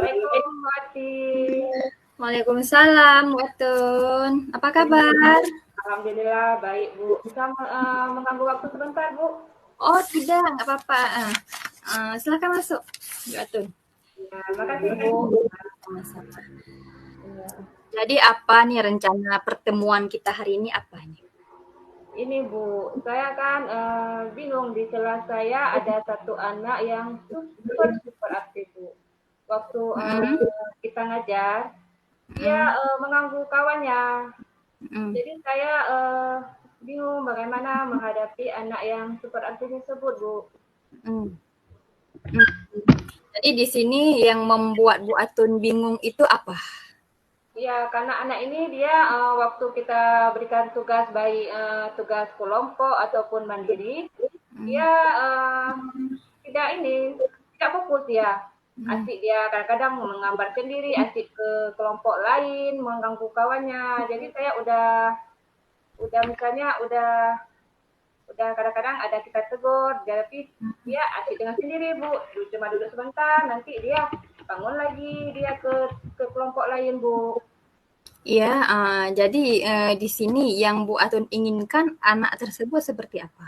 Assalamualaikum, Wati. Waalaikumsalam, Watun. Apa kabar? Alhamdulillah baik, Bu. Bisa mengganggu waktu sebentar, Bu? Oh, tidak, nggak apa-apa. Silakan masuk, Watun. Ya, makasih, Bu. Sama-sama. Ya. Jadi apa nih rencana pertemuan kita hari ini apa nih? Ini, Bu, saya kan bingung di kelas saya ada satu anak yang super aktif, Bu. Waktu Mm-mm, kita ngajar, dia mm-mm, mengganggu kawannya. mm-mm, Jadi saya bingung bagaimana menghadapi anak yang super aktif tersebut, Bu. mm, mm. Jadi di sini yang membuat Bu Atun bingung itu apa? Ya, karena anak ini dia waktu kita berikan tugas baik tugas kelompok ataupun mandiri, Mm, dia tidak ini tidak fokus dia. mm. Asik dia kadang-kadang menggambar sendiri, asik ke kelompok lain, mengganggu kawannya. Jadi saya udah misalnya udah kadang-kadang ada kita tegur, tapi dia asik dengan sendiri, Bu. Cuma duduk sebentar, nanti dia bangun lagi, dia ke kelompok lain, Bu. Iya, jadi di sini yang Bu Atun inginkan anak tersebut seperti apa?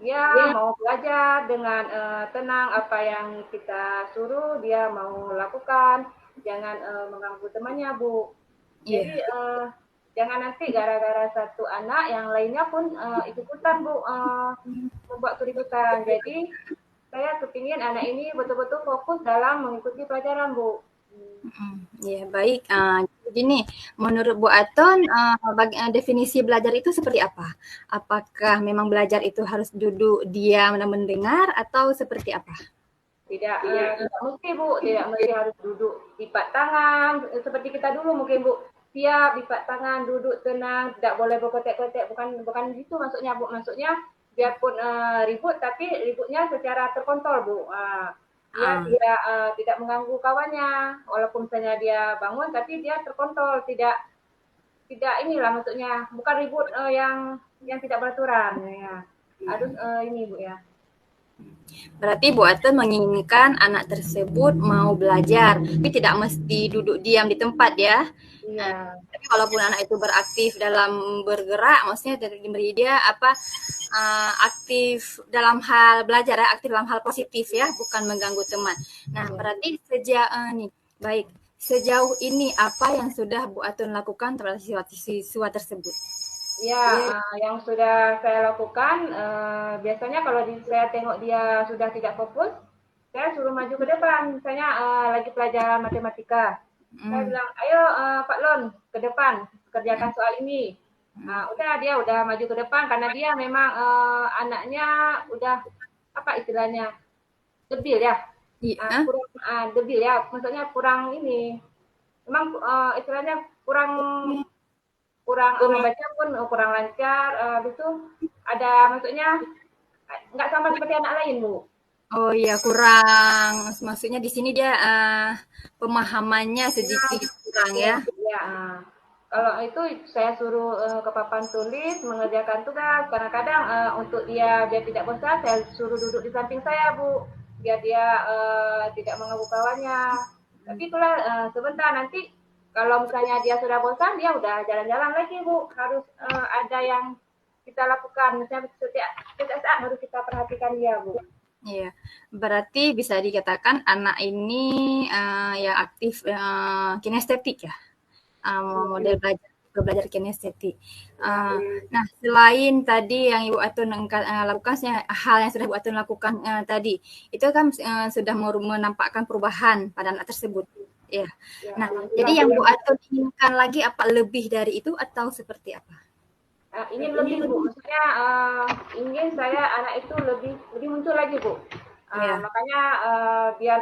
Dia mau belajar dengan tenang apa yang kita suruh dia mau lakukan, jangan mengganggu temannya, Bu. Jadi Iya. jangan nanti gara-gara satu anak yang lainnya pun ikut-ikutan, Bu, membuat keributan. Jadi saya kepingin anak ini betul-betul fokus dalam mengikuti pelajaran, Bu. Mhm, ya baik, gini, menurut Bu Aton, definisi belajar itu seperti apa? Apakah memang belajar itu harus duduk diam dan mendengar atau seperti apa? Tidak mesti, Bu, tidak mesti harus duduk lipat tangan seperti kita dulu mungkin, Bu. Siap lipat tangan, duduk tenang, tidak boleh berkotek-kotek, bukan bukan gitu maksudnya, Bu. Maksudnya biarpun ribut tapi ributnya secara terkontrol, Bu. Dia Ah, tidak mengganggu kawannya, walaupun misalnya dia bangun tapi dia terkontrol, tidak tidak inilah maksudnya, bukan ribut yang tidak beraturan ya. Harus ini, Bu, ya. berarti Bu Aton menginginkan anak tersebut mau belajar, tapi tidak mesti duduk diam di tempat ya. Iya. Tapi kalaupun anak itu beraktif dalam bergerak, maksudnya dari dia apa aktif dalam hal belajar ya, aktif dalam hal positif ya, bukan mengganggu teman. Nah, Iya. berarti sejak nih baik sejauh ini apa yang sudah Bu Atun lakukan terhadap siswa tersebut? Ya, yang sudah saya lakukan, biasanya kalau saya tengok dia sudah tidak fokus, saya suruh maju ke depan. Misalnya lagi pelajaran matematika, saya Hmm, bilang, ayo Pak Lon ke depan, kerjakan soal ini. Udah dia udah maju ke depan karena dia memang anaknya udah apa istilahnya debil ya, iya, kurang debil ya, maksudnya kurang ini, memang istilahnya kurang kurang membaca pun kurang lancar, itu ada maksudnya nggak sama seperti anak lain, Bu. oh iya kurang, maksudnya di sini dia pemahamannya sedikit kurang Iya, ya. iya. Kalau itu saya suruh ke papan tulis mengerjakan tugas. Kadang-kadang untuk dia tidak bosan, saya suruh duduk di samping saya, Bu, biar dia tidak mengganggu kawannya. Tapi itulah sebentar nanti kalau misalnya dia sudah bosan, dia udah jalan-jalan lagi, Bu. Harus ada yang kita lakukan. Misalnya setiap saat harus kita perhatikan dia, Bu. Iya, berarti bisa dikatakan anak ini yang aktif kinestetik ya. Iya, Model belajar kinestetik. iya. Nah, selain tadi yang Ibu Atun lakukan, hal yang sudah Ibu Atun lakukan tadi, itu kan sudah menampakkan perubahan pada anak tersebut. Ya. Ya, Nah, jadi alhamdulillah, Bu. yang Bu Atun inginkan lagi apa lebih dari itu atau seperti apa? Ingin lebih, Bu, maksudnya ingin saya anak itu lebih lebih muncul lagi, Bu. Ya. Makanya biar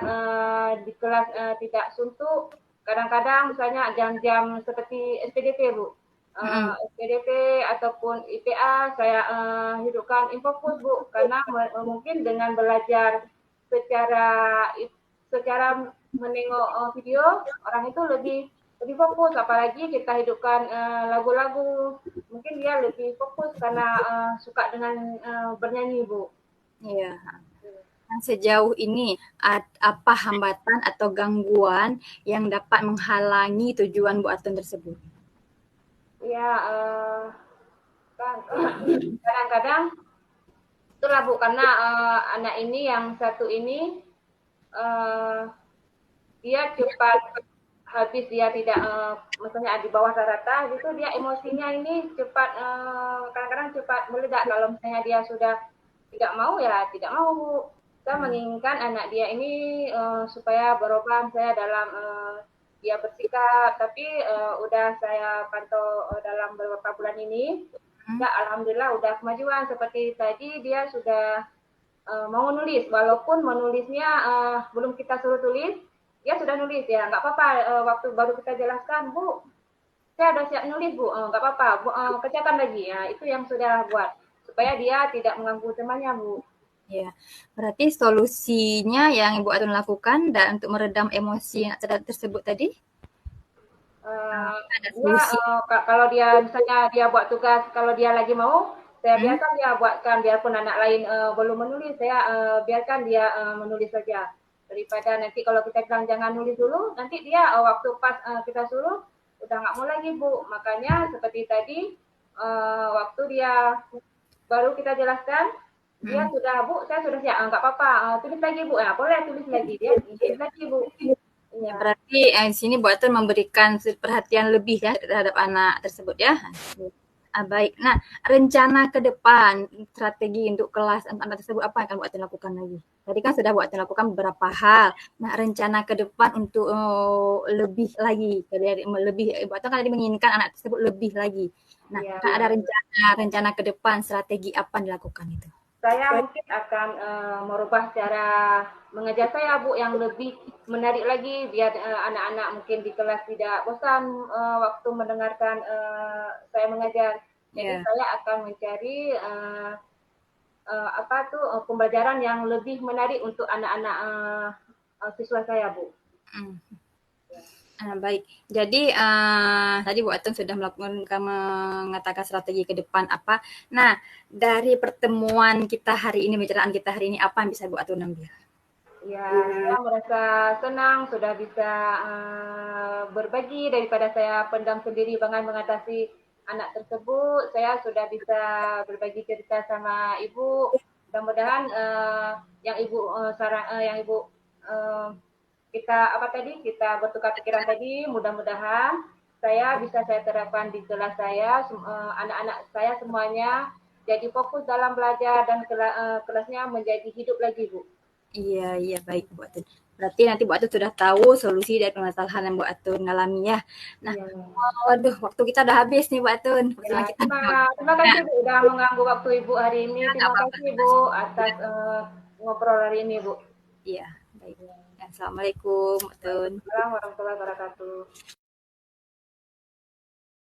di kelas tidak suntuk, kadang-kadang misalnya jam-jam seperti SPDT, Bu. Mm-mm. SPDT ataupun IPA saya hidupkan infokus, Bu, karena mungkin dengan belajar secara secara menengok video orang itu lebih fokus, apalagi kita hidupkan lagu-lagu, mungkin dia lebih fokus karena suka dengan bernyanyi, Bu. Iya. sejauh ini apa hambatan atau gangguan yang dapat menghalangi tujuan Bu Atun tersebut? Ya, kan kadang-kadang itulah Bu, karena anak ini yang satu ini uh, dia cepat habis, dia tidak misalnya di bawah rata-rata gitu, dia emosinya ini cepat kadang-kadang cepat meledak. Kalau misalnya dia sudah tidak mau ya tidak mau Bu. Kita menginginkan anak dia ini supaya berubah saya dalam dia bersikap, tapi udah saya pantau dalam beberapa bulan ini, ya alhamdulillah udah kemajuan. Seperti tadi dia sudah mau nulis, walaupun menulisnya belum kita suruh tulis, dia sudah nulis ya, nggak apa-apa. Waktu baru kita jelaskan, Bu, saya udah siap nulis Bu, nggak apa-apa, Bu, kerjakan lagi ya, itu yang sudah buat supaya dia tidak mengganggu temannya Bu. Ya, berarti solusinya yang Ibu Atun lakukan dan untuk meredam emosi tersebut tadi? Ada Dia solusi. kalau dia misalnya dia buat tugas, kalau dia lagi mau, saya biarkan dia buatkan, biarpun anak lain belum menulis, saya biarkan dia menulis saja, daripada nanti kalau kita bilang jangan nulis dulu, nanti dia waktu pas kita suruh udah nggak mau lagi Bu. Makanya seperti tadi waktu dia baru kita jelaskan, dia sudah Bu, saya sudah siap, nggak apa-apa, tulis lagi Bu, ya boleh tulis lagi, dia tulis lagi Bu. Ya, berarti di sini Bu Atun memberikan perhatian lebih ya terhadap anak tersebut ya. Baik. Nah, rencana ke depan, strategi untuk kelas anak tersebut apa yang akan Bu Atun lakukan lagi? Tadi kan sudah Bu Atun lakukan beberapa hal. Nah, rencana ke depan untuk lebih lagi, lebih Bu Atun kan tadi menginginkan anak tersebut lebih lagi. Nah, Ya, kan ada rencana ke depan, strategi apa yang dilakukan itu? saya mungkin akan merubah cara mengajar saya Bu, yang lebih menarik lagi, biar anak-anak mungkin di kelas tidak bosan waktu mendengarkan saya mengajar. Jadi saya akan mencari apa tuh pembelajaran yang lebih menarik untuk anak-anak siswa saya Bu. Baik. Jadi tadi Bu Atun sudah mengatakan strategi ke depan apa. Nah, dari pertemuan kita hari ini, pembicaraan kita hari ini, apa yang bisa Bu Atun ambil? Ya, saya merasa senang sudah bisa berbagi, daripada saya pendam sendiri dengan mengatasi anak tersebut. Saya sudah bisa berbagi cerita sama Ibu. Mudah-mudahan yang Ibu yang Ibu kita apa tadi kita bertukar pikiran tadi, mudah-mudahan saya terapkan di kelas saya, anak-anak saya semuanya jadi fokus dalam belajar, dan kelasnya menjadi hidup lagi Bu. Iya, baik Bu Atun. Berarti nanti Bu Atun sudah tahu solusi dari permasalahan yang Bu Atun alami ya. Nah, waduh, waktu kita udah habis nih Bu Atun. Ya, terima kasih Bu udah mengganggu waktu Ibu hari ini. Terima kasih Bu atas ngobrol hari ini Bu. Iya, baik. Assalamualaikum Bu Atun. Waalaikumsalam warahmatullahi wabarakatuh.